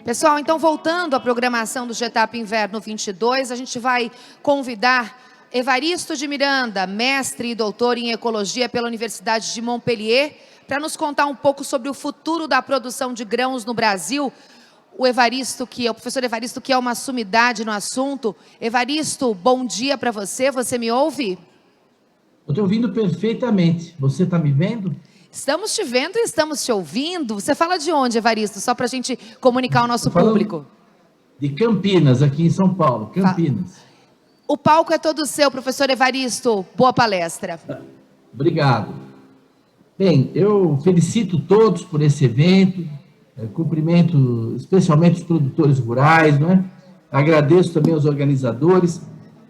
Pessoal, então voltando à programação do Getap Inverno 22, a gente vai convidar Evaristo de Miranda, mestre e doutor em Ecologia pela Universidade de Montpellier, para nos contar um pouco sobre o futuro da produção de grãos no Brasil. O professor Evaristo, que é uma sumidade no assunto. Evaristo, bom dia para você. Você me ouve? Eu estou ouvindo perfeitamente. Você está me vendo? Estamos te vendo e estamos te ouvindo. Você fala de onde, Evaristo? Só para a gente comunicar ao nosso público. De Campinas, aqui em São Paulo. Campinas. O palco é todo seu, professor Evaristo. Boa palestra. Obrigado. Bem, eu felicito todos por esse evento, cumprimento especialmente os produtores rurais, não é? Agradeço também aos organizadores,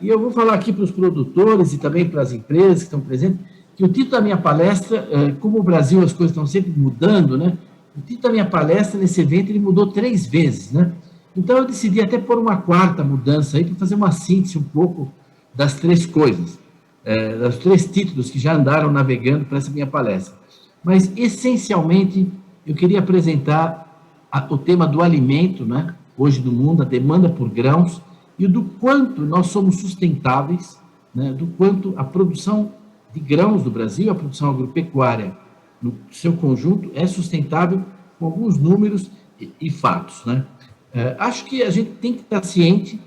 e eu vou falar aqui para os produtores e também para as empresas que estão presentes, que o título da minha palestra, como o Brasil as coisas estão sempre mudando, né? O título da minha palestra nesse evento, ele mudou 3 vezes, né? Então eu decidi até pôr uma 4ª mudança aí, para fazer uma síntese um pouco das 3 coisas, dos 3 títulos que já andaram navegando para essa minha palestra. Mas, essencialmente, eu queria apresentar o tema do alimento, né? Hoje no mundo, a demanda por grãos, e do quanto nós somos sustentáveis, né? Do quanto a produção de grãos do Brasil, a produção agropecuária, no seu conjunto, é sustentável com alguns números e fatos, né? Acho que a gente tem que estar ciente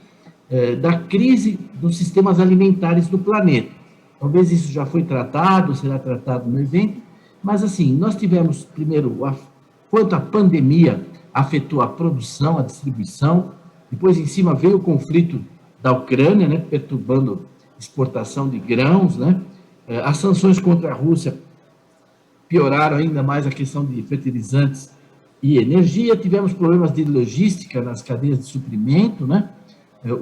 da crise dos sistemas alimentares do planeta. Talvez isso já foi tratado, será tratado no evento, mas, assim, nós tivemos, primeiro, quanto a pandemia afetou a produção, a distribuição, depois, em cima, veio o conflito da Ucrânia, né, perturbando a exportação de grãos, né? As sanções contra a Rússia pioraram ainda mais a questão de fertilizantes e energia, tivemos problemas de logística nas cadeias de suprimento, né?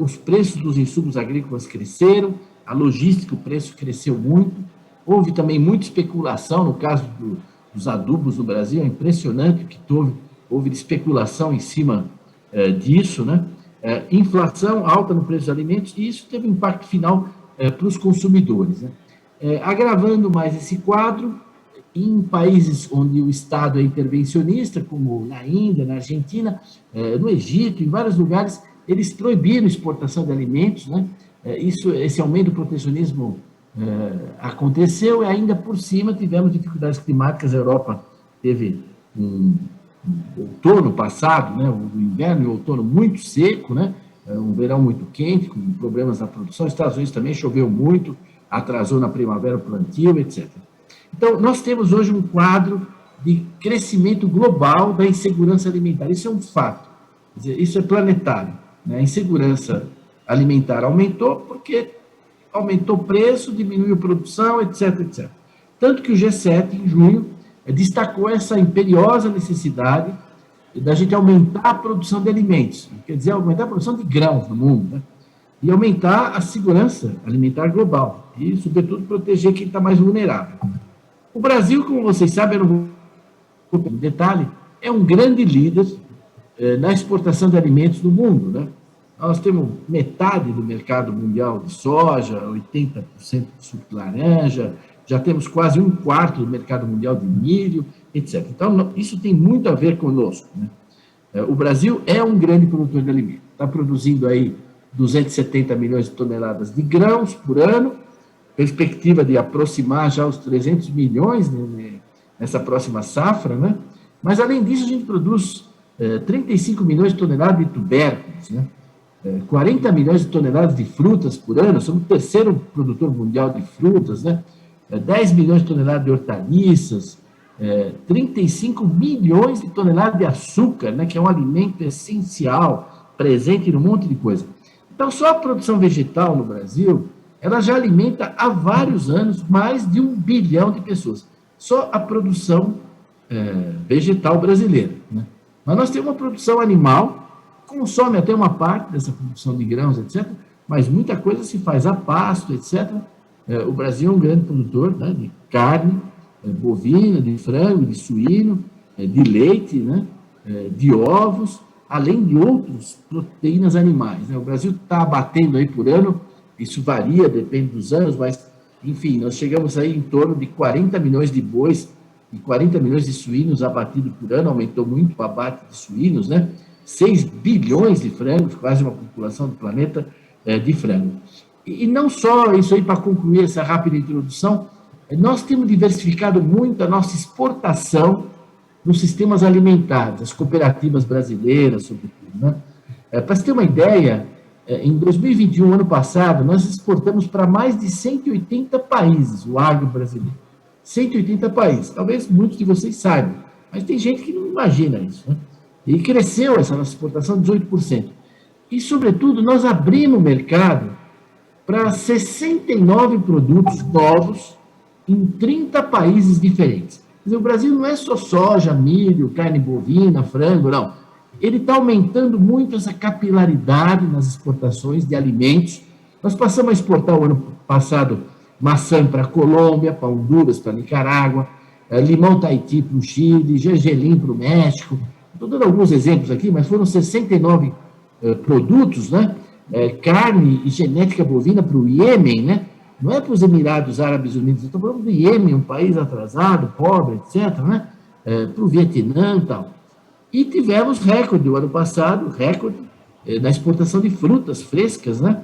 Os preços dos insumos agrícolas cresceram, a logística, o preço cresceu muito, houve também muita especulação, no caso dos adubos no Brasil, é impressionante o que houve de especulação em cima disso, né? Inflação alta no preço dos alimentos, e isso teve um impacto final para os consumidores, né? Agravando mais esse quadro, em países onde o Estado é intervencionista, como na Índia, na Argentina, no Egito, em vários lugares, eles proibiram a exportação de alimentos, né? Esse aumento do protecionismo aconteceu, e ainda por cima tivemos dificuldades climáticas. A Europa teve um outono passado, né? O inverno e o outono muito seco, né? Um verão muito quente, com problemas na produção. Os Estados Unidos também choveu muito, atrasou na primavera o plantio, etc. Então, nós temos hoje um quadro de crescimento global da insegurança alimentar. Isso é um fato. Quer dizer, isso é planetário, né? A insegurança alimentar aumentou porque aumentou o preço, diminuiu a produção, etc, etc. Tanto que o G7, em junho, destacou essa imperiosa necessidade da gente aumentar a produção de alimentos, quer dizer, aumentar a produção de grãos no mundo, né? E aumentar a segurança alimentar global, e, sobretudo, proteger quem está mais vulnerável. O Brasil, como vocês sabem, eu não vou no detalhe, é um grande líder na exportação de alimentos no mundo, né? Nós temos metade do mercado mundial de soja, 80% de suco de laranja, já temos quase 1/4 do mercado mundial de milho, etc. Então, isso tem muito a ver conosco, né? O Brasil é um grande produtor de alimentos, está produzindo aí 270 milhões de toneladas de grãos por ano, perspectiva de aproximar já os 300 milhões, né, nessa próxima safra, né? Mas, além disso, a gente produz 35 milhões de toneladas de tubérculos, né? 40 milhões de toneladas de frutas por ano, somos o 3º produtor mundial de frutas, né? 10 milhões de toneladas de hortaliças, 35 milhões de toneladas de açúcar, né, que é um alimento essencial, presente em um monte de coisa. Então, só a produção vegetal no Brasil, ela já alimenta há vários anos mais de 1 bilhão de pessoas. Só a produção vegetal brasileira, né? Mas nós temos uma produção animal, consome até uma parte dessa produção de grãos, etc., mas muita coisa se faz a pasto, etc. O Brasil é um grande produtor, né, de carne bovina, de frango, de suíno, de leite, né, de ovos, além de outras proteínas animais, né? O Brasil está abatendo aí por ano, isso varia, depende dos anos, mas, enfim, nós chegamos aí em torno de 40 milhões de bois e 40 milhões de suínos abatidos por ano, aumentou muito o abate de suínos, né? 6 bilhões de frangos, quase uma população do planeta de frango. E não só isso aí, para concluir essa rápida introdução, nós temos diversificado muito a nossa exportação nos sistemas alimentares, as cooperativas brasileiras, sobretudo. Né? Para você ter uma ideia, em 2021, ano passado, nós exportamos para mais de 180 países o agro brasileiro. 180 países. Talvez muitos de vocês saibam, mas tem gente que não imagina isso. Né? E cresceu essa nossa exportação 18%. E, sobretudo, nós abrimos o mercado para 69 produtos novos em 30 países diferentes. Quer dizer, o Brasil não é só soja, milho, carne bovina, frango, não. Ele está aumentando muito essa capilaridade nas exportações de alimentos. Nós passamos a exportar o ano passado maçã para a Colômbia, para Honduras, para a Nicarágua, limão Tahiti para o Chile, gergelim para o México. Estou dando alguns exemplos aqui, mas foram 69 produtos, né? Carne e genética bovina para o Iêmen, né? Não é para os Emirados Árabes Unidos, estou falando do Iêmen, um país atrasado, pobre, etc., né? Para o Vietnã e tal. E tivemos recorde o ano passado, recorde na exportação de frutas frescas, né?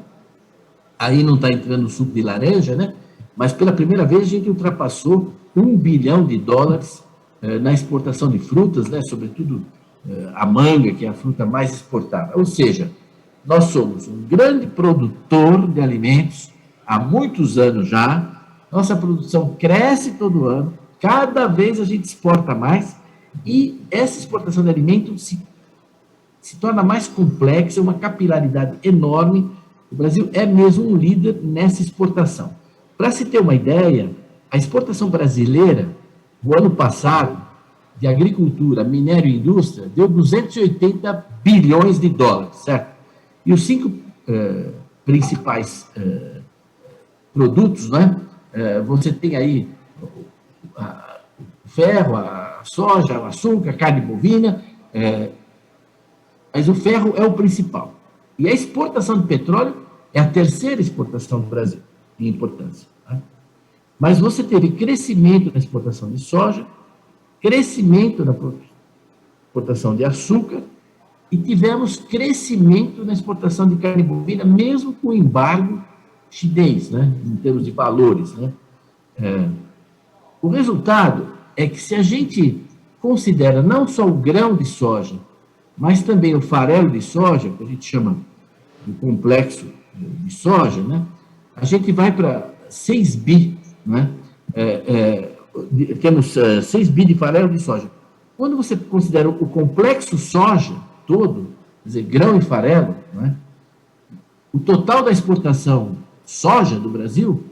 Aí não está entrando o suco de laranja, né? Mas pela primeira vez a gente ultrapassou $1 bilhão na exportação de frutas, né? Sobretudo a manga, que é a fruta mais exportada. Ou seja, nós somos um grande produtor de alimentos há muitos anos já, nossa produção cresce todo ano, cada vez a gente exporta mais, e essa exportação de alimentos se torna mais complexa, uma capilaridade enorme. O Brasil é mesmo um líder nessa exportação. Para se ter uma ideia, a exportação brasileira, no ano passado, de agricultura, minério e indústria, deu 280 bilhões de dólares, certo? E os 5 principais produtos, né? Você tem aí o ferro, a soja, o açúcar, a carne bovina, mas o ferro é o principal. E a exportação de petróleo é a terceira exportação do Brasil, em importância. Né? Mas você teve crescimento na exportação de soja, crescimento na exportação de açúcar, e tivemos crescimento na exportação de carne bovina, mesmo com o embargo chinês, né, em termos de valores. Né? O resultado é que, se a gente considera não só o grão de soja, mas também o farelo de soja, que a gente chama de complexo de soja, né, a gente vai para 6 bi, né, temos 6 bi de farelo de soja. Quando você considera o complexo soja todo, quer dizer, grão e farelo, né, o total da exportação soja do Brasil,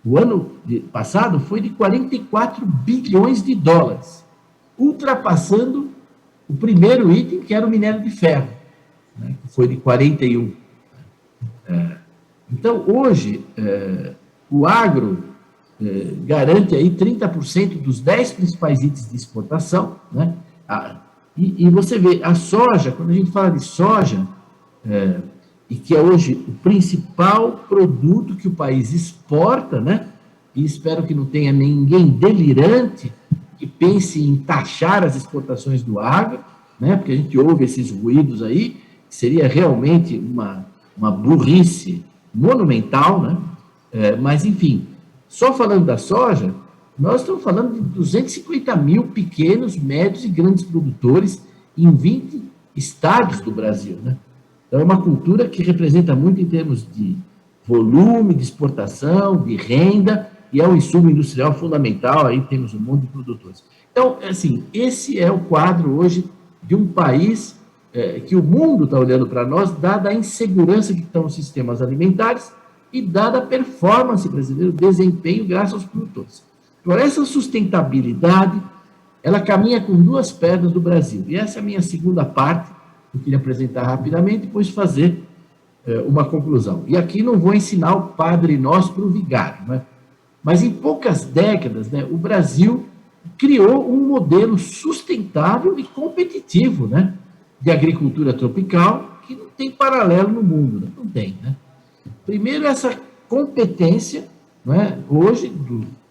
o ano passado, foi de 44 bilhões de dólares, ultrapassando o primeiro item, que era o minério de ferro, né, que foi de 41. Então, hoje, o agro garante aí 30% dos 10 principais itens de exportação, né? E você vê, a soja, quando a gente fala de soja, e que é hoje o principal produto que o país exporta, né? E espero que não tenha ninguém delirante que pense em taxar as exportações do agro, né? Porque a gente ouve esses ruídos aí, que seria realmente uma burrice monumental, né? Mas, enfim, só falando da soja, nós estamos falando de 250 mil pequenos, médios e grandes produtores em 20 estados do Brasil, né? Então, é uma cultura que representa muito em termos de volume, de exportação, de renda, e é um insumo industrial fundamental, aí temos um monte de produtores. Então, assim, esse é o quadro hoje de um país que o mundo está olhando para nós, dada a insegurança que estão os sistemas alimentares e dada a performance brasileira, o desempenho graças aos produtores. Agora, essa sustentabilidade, ela caminha com 2 pernas do Brasil. E essa é a minha segunda parte, que eu queria apresentar rapidamente, e depois fazer uma conclusão. E aqui não vou ensinar o Padre Nosso para o vigário, né? Mas em poucas décadas, né, o Brasil criou um modelo sustentável e competitivo, né, de agricultura tropical, que não tem paralelo no mundo, né? Não tem, né? Primeiro, essa competência, né, hoje,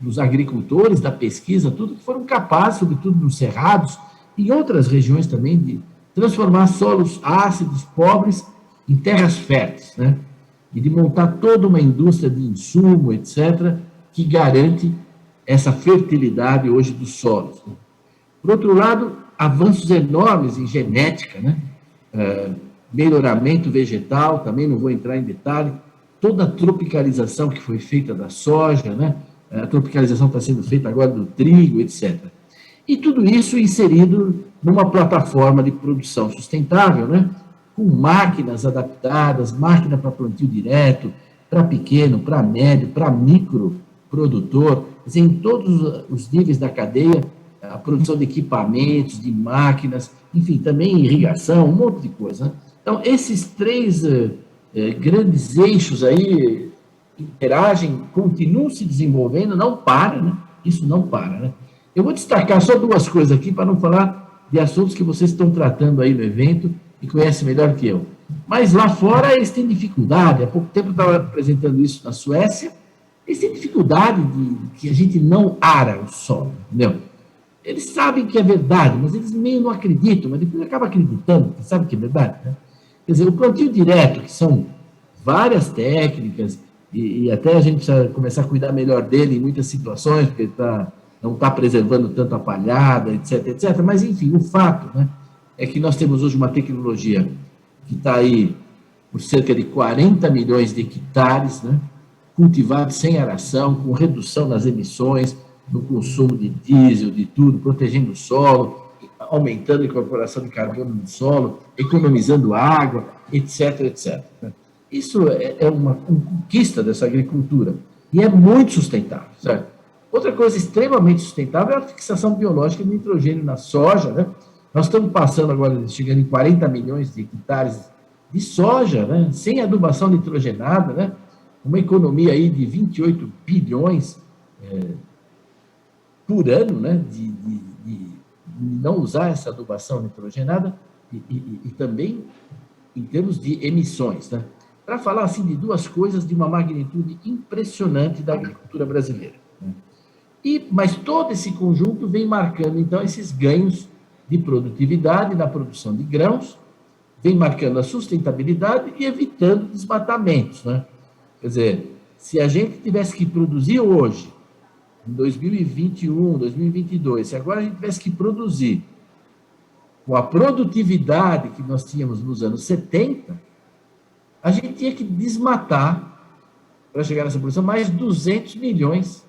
dos agricultores, da pesquisa, tudo que foram capazes, sobretudo nos cerrados, e em outras regiões também, de transformar solos ácidos, pobres, em terras férteis, né? E de montar toda uma indústria de insumo, etc., que garante essa fertilidade hoje dos solos. Né? Por outro lado, avanços enormes em genética, né? Melhoramento vegetal, também não vou entrar em detalhe, toda a tropicalização que foi feita da soja, né? A tropicalização está sendo feita agora do trigo, etc. E tudo isso inserido numa plataforma de produção sustentável, né? Com máquinas adaptadas, máquina para plantio direto, para pequeno, para médio, para micro produtor, quer dizer, em todos os níveis da cadeia, a produção de equipamentos, de máquinas, enfim, também irrigação, um monte de coisa. Né? Então, esses três grandes eixos aí interagem, continuam se desenvolvendo, não para, né? Isso não para, né? Eu vou destacar só duas coisas aqui para não falar de assuntos que vocês estão tratando aí no evento e conhecem melhor que eu. Mas lá fora eles têm dificuldade. Há pouco tempo eu estava apresentando isso na Suécia. Eles têm dificuldade de que a gente não ara o solo, entendeu? Eles sabem que é verdade, mas eles meio não acreditam, mas depois acabam acreditando, porque sabe que é verdade, né? Quer dizer, o plantio direto, que são várias técnicas, e até a gente precisa começar a cuidar melhor dele em muitas situações, porque não está preservando tanto a palhada, etc, etc. Mas, enfim, o fato, né, é que nós temos hoje uma tecnologia que está aí por cerca de 40 milhões de hectares, né, cultivados sem aração, com redução nas emissões, no consumo de diesel, de tudo, protegendo o solo, aumentando a incorporação de carbono no solo, economizando água, etc, etc. Isso é uma conquista dessa agricultura e é muito sustentável, certo? Outra coisa extremamente sustentável é a fixação biológica de nitrogênio na soja, né? Nós estamos passando agora, chegando em 40 milhões de hectares de soja, né? Sem adubação nitrogenada, né? Uma economia aí de 28 bilhões por ano, né? De não usar essa adubação nitrogenada e também em termos de emissões, né? Para falar assim de duas coisas de uma magnitude impressionante da agricultura brasileira. Né? Mas todo esse conjunto vem marcando, então, esses ganhos de produtividade na produção de grãos, vem marcando a sustentabilidade e evitando desmatamentos. Né? Quer dizer, se a gente tivesse que produzir hoje, em 2021, 2022, se agora a gente tivesse que produzir com a produtividade que nós tínhamos nos anos 70, a gente tinha que desmatar, para chegar nessa produção, mais 200 milhões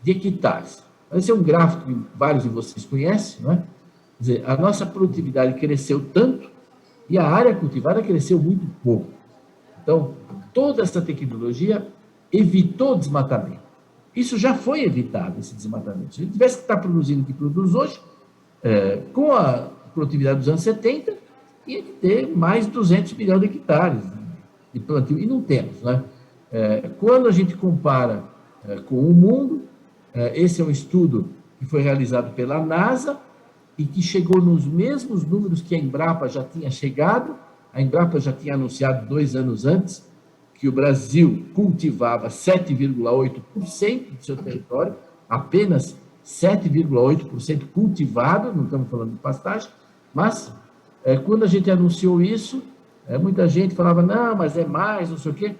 de hectares. Esse é um gráfico que vários de vocês conhecem, não é? Quer dizer, a nossa produtividade cresceu tanto e a área cultivada cresceu muito pouco. Então, toda essa tecnologia evitou desmatamento. Isso já foi evitado, esse desmatamento. Se a gente tivesse que estar produzindo o que produz hoje, com a produtividade dos anos 70, ia ter mais 200 milhões de hectares de plantio, e não temos, né? Quando a gente compara com o mundo, esse é um estudo que foi realizado pela NASA e que chegou nos mesmos números que a Embrapa já tinha chegado. A Embrapa já tinha anunciado 2 anos antes que o Brasil cultivava 7,8% do seu território, apenas 7,8% cultivado, não estamos falando de pastagem, mas quando a gente anunciou isso, muita gente falava, não, mas é mais, não sei o quê.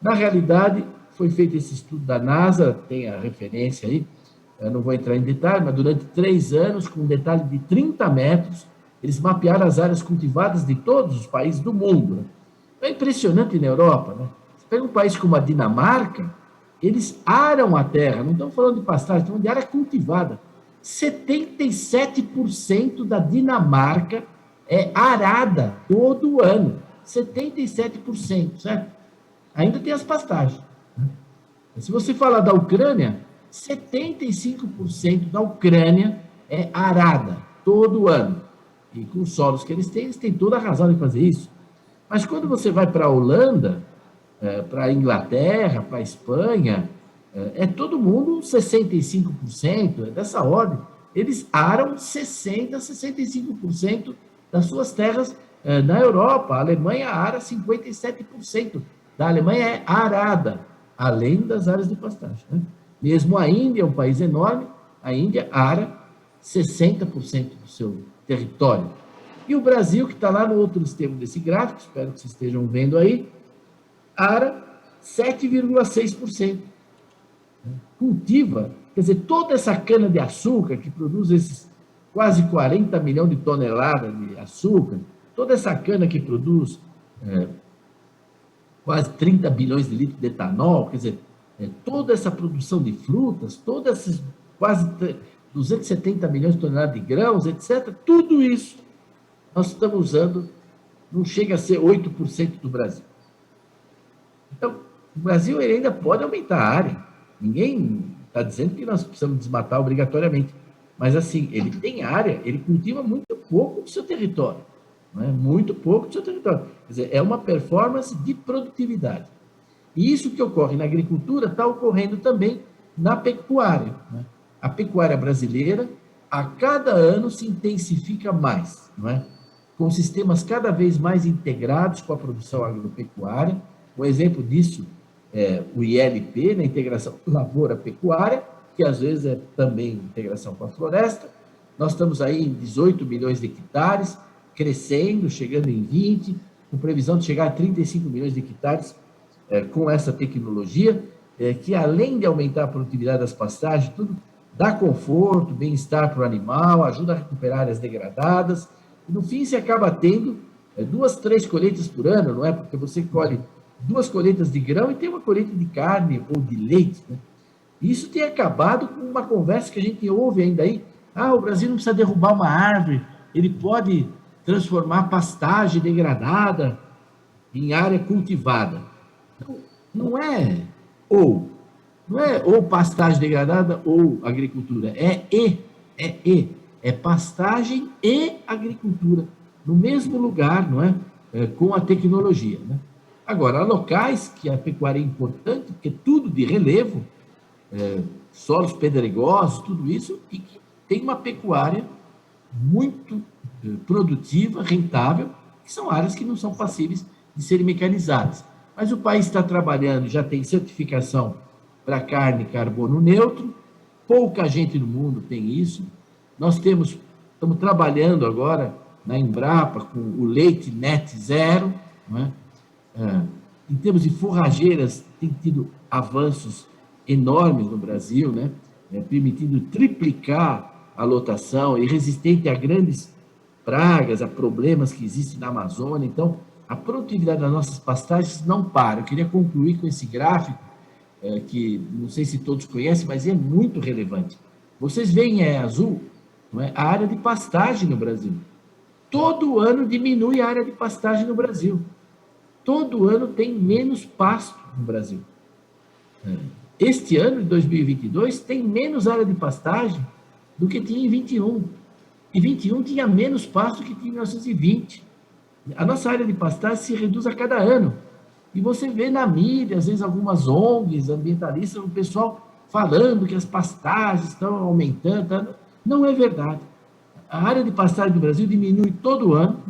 Na realidade, foi feito esse estudo da NASA, tem a referência aí, eu não vou entrar em detalhe, mas durante 3 anos, com um detalhe de 30 metros, eles mapearam as áreas cultivadas de todos os países do mundo. Né? É impressionante na Europa, né? Você pega um país como a Dinamarca, eles aram a terra, não estamos falando de pastagem, estamos falando de área cultivada. 77% da Dinamarca é arada todo ano. 77%, certo? Ainda tem as pastagens. Né? Se você falar da Ucrânia, 75% da Ucrânia é arada todo ano. E com os solos que eles têm toda a razão de fazer isso. Mas quando você vai para a Holanda, para a Inglaterra, para a Espanha, é todo mundo 65%, é dessa ordem. Eles aram 60%, 65% das suas terras na Europa. A Alemanha ara 57% da Alemanha é arada, além das áreas de pastagem. Né? Mesmo a Índia, é um país enorme, a Índia ara 60% do seu território. E o Brasil, que está lá no outro extremo desse gráfico, espero que vocês estejam vendo aí, ara 7,6%. Cultiva, quer dizer, toda essa cana-de-açúcar que produz esses quase 40 milhões de toneladas de açúcar, toda essa cana que produz quase 30 bilhões de litros de etanol, quer dizer, toda essa produção de frutas, todas essas quase 270 milhões de toneladas de grãos, etc., tudo isso nós estamos usando, não chega a ser 8% do Brasil. Então, o Brasil ele ainda pode aumentar a área. Ninguém está dizendo que nós precisamos desmatar obrigatoriamente. Mas, assim, ele tem área, ele cultiva muito pouco do seu território. Não é? Muito pouco do seu território. Quer dizer, é uma performance de produtividade. E isso que ocorre na agricultura está ocorrendo também na pecuária. Né? A pecuária brasileira, a cada ano, se intensifica mais, não é? Com sistemas cada vez mais integrados com a produção agropecuária. Um exemplo disso é o ILP, na integração lavoura-pecuária, que às vezes é também integração com a floresta. Nós estamos aí em 18 milhões de hectares, crescendo, chegando em 20, com previsão de chegar a 35 milhões de hectares com essa tecnologia, que além de aumentar a produtividade das pastagens, tudo dá conforto, bem-estar para o animal, ajuda a recuperar áreas degradadas. E no fim, você acaba tendo 2, 3 colheitas por ano, não é? Porque você colhe 2 colheitas de grão e tem uma colheita de carne ou de leite, né? Isso tem acabado com uma conversa que a gente ouve ainda aí. O Brasil não precisa derrubar uma árvore, ele pode transformar pastagem degradada em área cultivada. Não é ou pastagem degradada ou agricultura, é pastagem e agricultura, no mesmo lugar, não é? Com a tecnologia, né? Agora, há locais que a pecuária é importante, porque tudo de relevo, solos pedregosos, tudo isso, e que tem uma pecuária muito produtiva, rentável, que são áreas que não são passíveis de serem mecanizadas. Mas o país está trabalhando, já tem certificação para carne carbono neutro, pouca gente no mundo tem isso. Nós estamos trabalhando agora na Embrapa com o leite net zero, não é? Em termos de forrageiras, tem tido avanços enormes no Brasil, né? Permitindo triplicar a lotação e resistente a grandes pragas, a problemas que existem na Amazônia. Então, a produtividade das nossas pastagens não para. Eu queria concluir com esse gráfico, que não sei se todos conhecem, mas é muito relevante. Vocês veem em azul, não é? A área de pastagem no Brasil. Todo ano diminui a área de pastagem no Brasil. Todo ano tem menos pasto no Brasil. Este ano, de 2022, tem menos área de pastagem do que tinha em 21. E 21 tinha menos pasto do que tinha em 1920. A nossa área de pastagem se reduz a cada ano. E você vê na mídia, às vezes, algumas ONGs ambientalistas, o pessoal falando que as pastagens estão aumentando. Tá? Não é verdade. A área de pastagem do Brasil diminui todo ano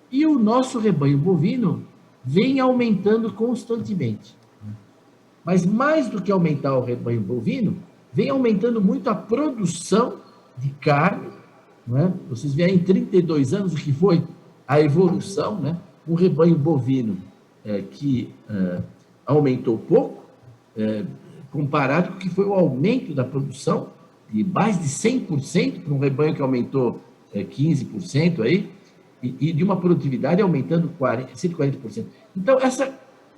e o nosso rebanho bovino vem aumentando constantemente. Mas mais do que aumentar o rebanho bovino, vem aumentando muito a produção de carne, não é? Vocês veem em 32 anos o que foi a evolução, né? Um rebanho bovino que aumentou pouco, comparado com o que foi o aumento da produção de mais de 100% para um rebanho que aumentou 15% aí, e de uma produtividade aumentando 140%. Então,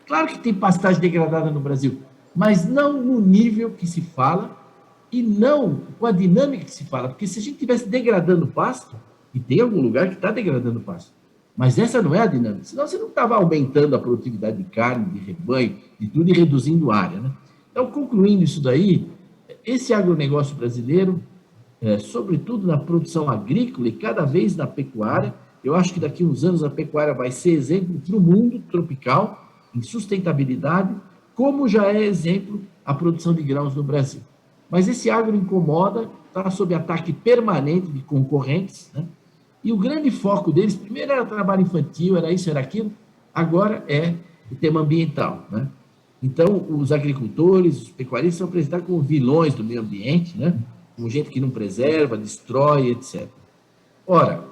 claro que tem pastagem degradada no Brasil, mas não no nível que se fala e não com a dinâmica que se fala, porque se a gente estivesse degradando pasto, e tem algum lugar que está degradando pasto, mas essa não é a dinâmica, senão você não estava aumentando a produtividade de carne, de rebanho, de tudo e reduzindo área, né? Então, concluindo isso daí, esse agronegócio brasileiro, sobretudo na produção agrícola e cada vez na pecuária, eu acho que daqui a uns anos a pecuária vai ser exemplo para o mundo tropical em sustentabilidade, como já é exemplo a produção de grãos no Brasil. Mas esse agro incomoda, está sob ataque permanente de concorrentes, né? E o grande foco deles, primeiro era trabalho infantil, era isso, era aquilo, agora é o tema ambiental, né? Então, os agricultores, os pecuaristas são apresentados como vilões do meio ambiente, né? Como gente que não preserva, destrói, etc. Ora,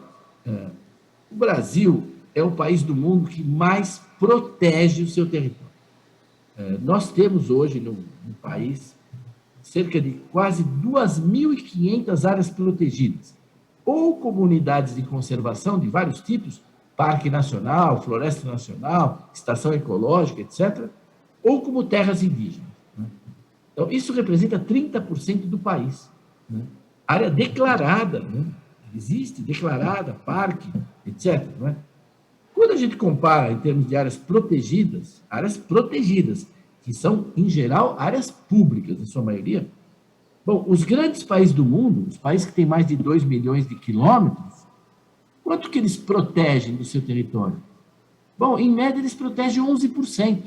O Brasil é o país do mundo que mais protege o seu território. Nós temos hoje no país cerca de quase 2.500 áreas protegidas, ou comunidades de conservação de vários tipos, Parque Nacional, Floresta Nacional, Estação Ecológica, etc., ou como terras indígenas. Então, isso representa 30% do país. Área declarada, existe, declarada, parque, etc. Quando a gente compara em termos de áreas protegidas, que são, em geral, áreas públicas, em sua maioria, bom, os grandes países do mundo, os países que têm mais de 2 milhões de quilômetros, quanto que eles protegem do seu território? Bom, em média, eles protegem 11%.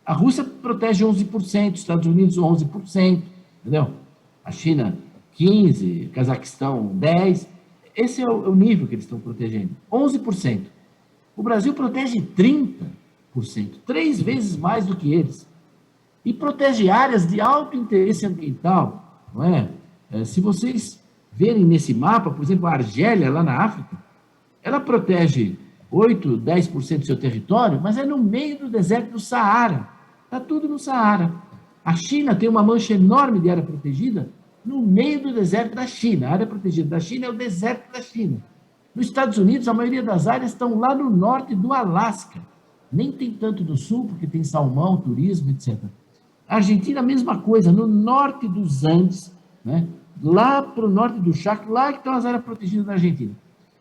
A Rússia protege 11%, os Estados Unidos 11%, entendeu? A China 15%, Cazaquistão 10%. Esse é o nível que eles estão protegendo, 11%. O Brasil protege 30%, 3 vezes mais do que eles. E protege áreas de alto interesse ambiental, não é? Se vocês verem nesse mapa, por exemplo, a Argélia, lá na África, ela protege 8%, 10% do seu território, mas é no meio do deserto do Saara. Está tudo no Saara. A China tem uma mancha enorme de área protegida no meio do deserto da China. A área protegida da China é o deserto da China. Nos Estados Unidos, a maioria das áreas estão lá no norte do Alasca. Nem tem tanto no sul, porque tem salmão, turismo, etc. A Argentina, a mesma coisa, no norte dos Andes, né? Lá para o norte do Chaco, lá que estão as áreas protegidas da Argentina.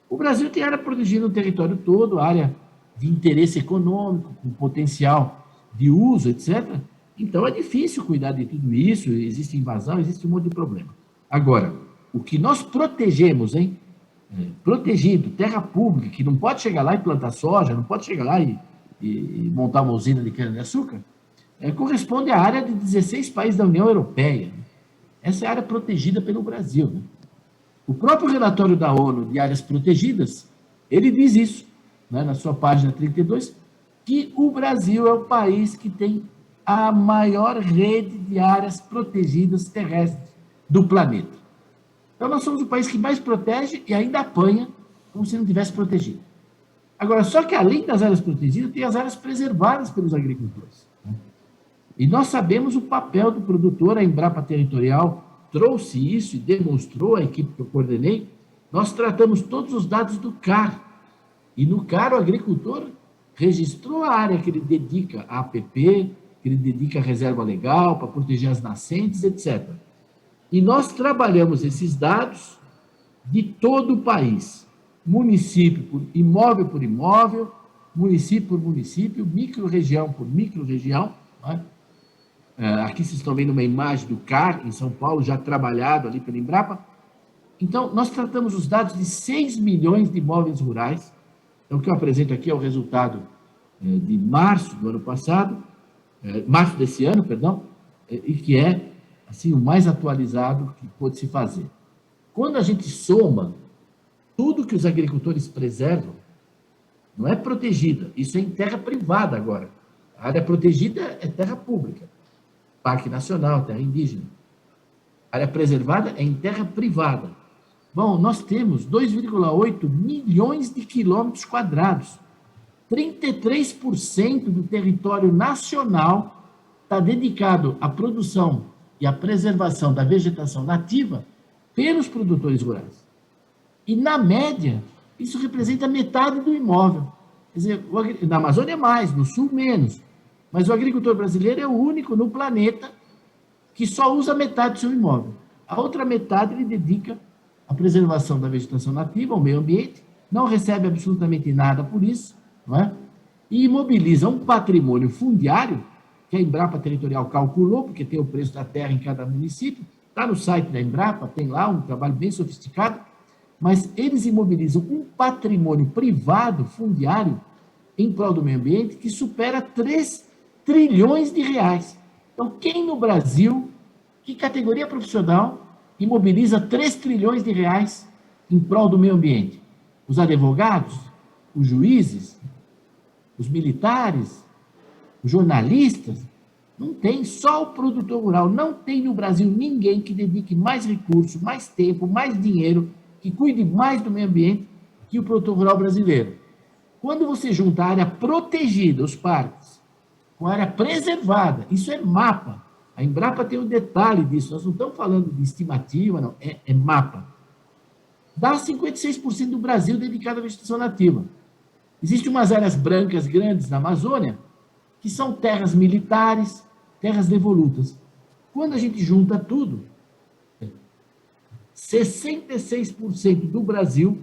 O Brasil tem área protegida no território todo, área de interesse econômico, com potencial de uso, etc. Então, é difícil cuidar de tudo isso, existe invasão, existe um monte de problema. Agora, o que nós protegemos, protegido, terra pública, que não pode chegar lá e plantar soja, não pode chegar lá e montar uma usina de cana-de-açúcar, corresponde à área de 16 países da União Europeia. Essa é a área protegida pelo Brasil. O próprio relatório da ONU de áreas protegidas, ele diz isso, na sua página 32, que o Brasil é o país que tem a maior rede de áreas protegidas terrestres do planeta. Então, nós somos o país que mais protege e ainda apanha como se não tivesse protegido. Agora, só que além das áreas protegidas, tem as áreas preservadas pelos agricultores. E nós sabemos o papel do produtor, a Embrapa Territorial trouxe isso e demonstrou, a equipe que eu coordenei, nós tratamos todos os dados do CAR. E no CAR, o agricultor registrou a área que ele dedica à APP, que ele dedica à reserva legal, para proteger as nascentes, etc. E nós trabalhamos esses dados de todo o país, município por imóvel, município por município, micro-região por micro-região. Aqui vocês estão vendo uma imagem do CAR, em São Paulo, já trabalhado ali pela Embrapa. Então, nós tratamos os dados de 6 milhões de imóveis rurais. Então, o que eu apresento aqui é o resultado de março do ano passado, março desse ano, perdão, e que é assim, o mais atualizado que pôde se fazer. Quando a gente soma tudo que os agricultores preservam, não é protegida, isso é em terra privada agora. A área protegida é terra pública, Parque Nacional, terra indígena. A área preservada é em terra privada. Bom, nós temos 2,8 milhões de quilômetros quadrados. 33% do território nacional está dedicado à produção e à preservação da vegetação nativa pelos produtores rurais. E, na média, isso representa metade do imóvel. Quer dizer, na Amazônia é mais, no Sul menos. Mas o agricultor brasileiro é o único no planeta que só usa metade do seu imóvel. A outra metade ele dedica à preservação da vegetação nativa, ao meio ambiente, não recebe absolutamente nada por isso, não é? E imobiliza um patrimônio fundiário, que a Embrapa Territorial calculou, porque tem o preço da terra em cada município, está no site da Embrapa, tem lá um trabalho bem sofisticado, mas eles imobilizam um patrimônio privado fundiário em prol do meio ambiente que supera 3 trilhões de reais. Então, quem no Brasil, que categoria profissional, imobiliza 3 trilhões de reais em prol do meio ambiente? Os advogados, os juízes, os militares, os jornalistas? Não tem, só o produtor rural. Não tem no Brasil ninguém que dedique mais recurso, mais tempo, mais dinheiro, que cuide mais do meio ambiente que o produtor rural brasileiro. Quando você junta a área protegida, os parques, com a área preservada, isso é mapa. A Embrapa tem um detalhe disso, nós não estamos falando de estimativa, não, é mapa. Dá 56% do Brasil dedicado à vegetação nativa. Existem umas áreas brancas grandes na Amazônia, que são terras militares, terras devolutas. Quando a gente junta tudo, 66% do Brasil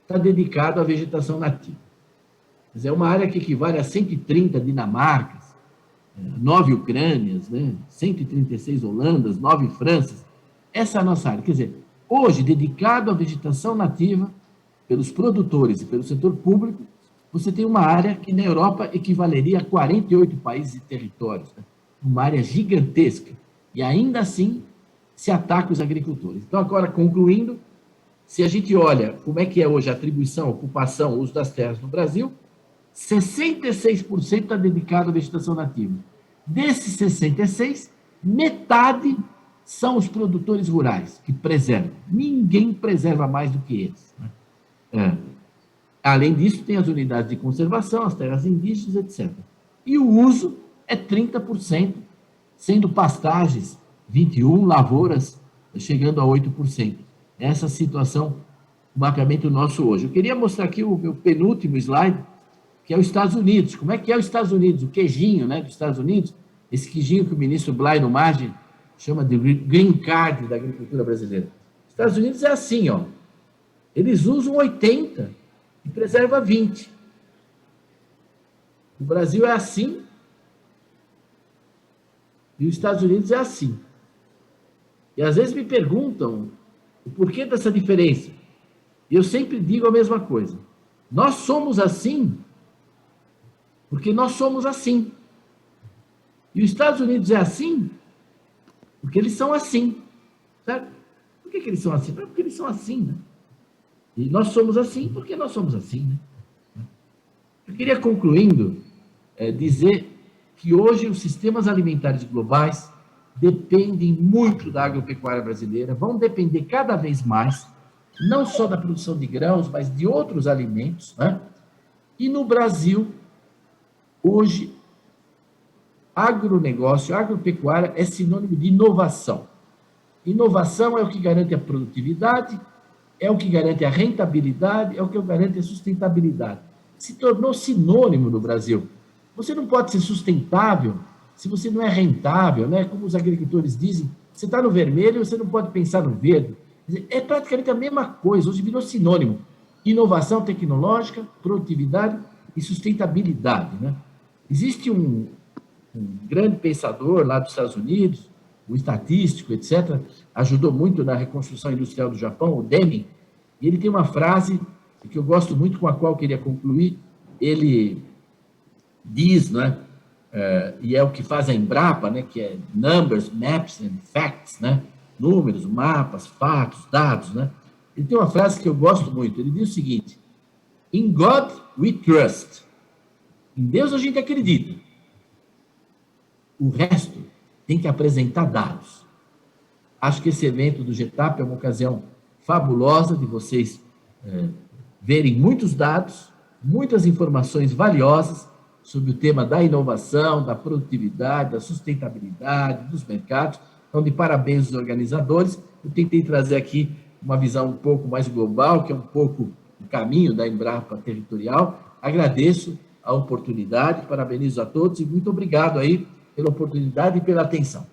está dedicado à vegetação nativa. Quer dizer, é uma área que equivale a 130 Dinamarcas, 9 Ucrânias, né? 136 Holandas, 9 Franças. Essa é a nossa área. Quer dizer, hoje, dedicado à vegetação nativa, pelos produtores e pelo setor público, você tem uma área que na Europa equivaleria a 48 países e territórios, né? Uma área gigantesca. E ainda assim se ataca os agricultores. Então, agora, concluindo, se a gente olha como é que é hoje a atribuição, ocupação, uso das terras no Brasil, 66% está dedicado à vegetação nativa. Desses 66%, metade são os produtores rurais que preservam. Ninguém preserva mais do que eles, né? Além disso, tem as unidades de conservação, as terras indígenas, etc. E o uso é 30%, sendo pastagens 21%, lavouras chegando a 8%. Essa situação, o mapeamento nosso hoje. Eu queria mostrar aqui o meu penúltimo slide, que é os Estados Unidos. Como é que é os Estados Unidos? O queijinho, né, dos Estados Unidos, esse queijinho que o ministro Blay no Margem chama de green card da agricultura brasileira. Os Estados Unidos é assim, ó. Eles usam 80% e preserva 20%. O Brasil é assim e os Estados Unidos é assim. E às vezes me perguntam o porquê dessa diferença. E eu sempre digo a mesma coisa. Nós somos assim porque nós somos assim. E os Estados Unidos é assim porque eles são assim. Certo? Por que eles são assim? Porque eles são assim, né? E nós somos assim porque nós somos assim, né? Eu queria, concluindo, dizer que hoje os sistemas alimentares globais dependem muito da agropecuária brasileira, vão depender cada vez mais, não só da produção de grãos, mas de outros alimentos, né? E no Brasil, hoje, agronegócio, agropecuária é sinônimo de inovação. Inovação é o que garante a produtividade, é o que garante a rentabilidade, é o que garante a sustentabilidade. Se tornou sinônimo no Brasil. Você não pode ser sustentável se você não é rentável, né? Como os agricultores dizem, você está no vermelho, você não pode pensar no verde. É praticamente a mesma coisa, hoje virou sinônimo. Inovação tecnológica, produtividade e sustentabilidade, né? Existe um grande pensador lá dos Estados Unidos, o estatístico, etc., ajudou muito na reconstrução industrial do Japão, o Deming, e ele tem uma frase que eu gosto muito, com a qual eu queria concluir. Ele diz, né, e é o que faz a Embrapa, né, que é numbers, maps and facts, né, números, mapas, fatos, dados, né. Ele tem uma frase que eu gosto muito, ele diz o seguinte: In God we trust. Em Deus a gente acredita. O resto tem que apresentar dados. Acho que esse evento do GETAP é uma ocasião fabulosa de vocês verem muitos dados, muitas informações valiosas sobre o tema da inovação, da produtividade, da sustentabilidade, dos mercados. Então, de parabéns aos organizadores. Eu tentei trazer aqui uma visão um pouco mais global, que é um pouco o caminho da Embrapa territorial. Agradeço a oportunidade, parabenizo a todos e muito obrigado aí pela oportunidade e pela atenção.